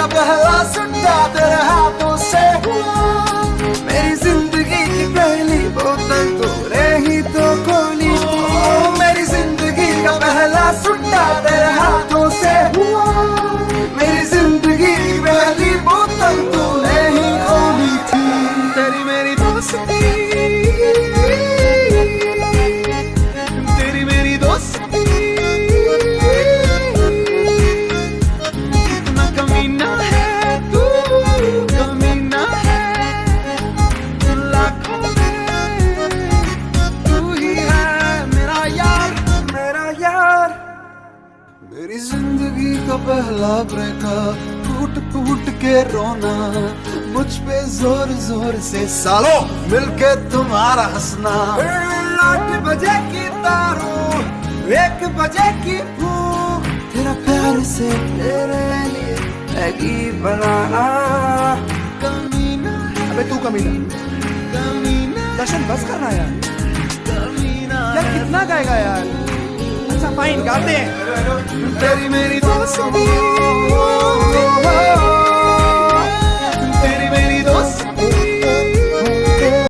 का पहला सुट्टा तेरे हाथों से हुआ। मेरी जिंदगी की पहली बोतल तूने ही तो खोली। मेरी जिंदगी का पहला सुट्टा तेरे हाथों से हुआ। मेरी जिंदगी की पहली बोतल तूने ही खोली थी। तेरी मेरी दोस्ती, तेरी मेरी दोस्ती कितना कमीना है तू, कमीना है लाखों में तू ही है मेरा यार, मेरा यार। मेरी जिंदगी का पहला ब्रेकअप, टूट टूट के रोना, मुझ पे जोर जोर से सालों मिलके तुम्हारा हंसना। 8 बजे की तारों 1 बजे की भूख, तेरा प्यार से तेरे लिए मैगी बनाना। कमीना, अबे तू कमीना, कमीना दर्शन बस करना यार, कमीना यार कितना गाएगा यार। अच्छा फाइन गाते हैं। तेरी मेरी दोस्ती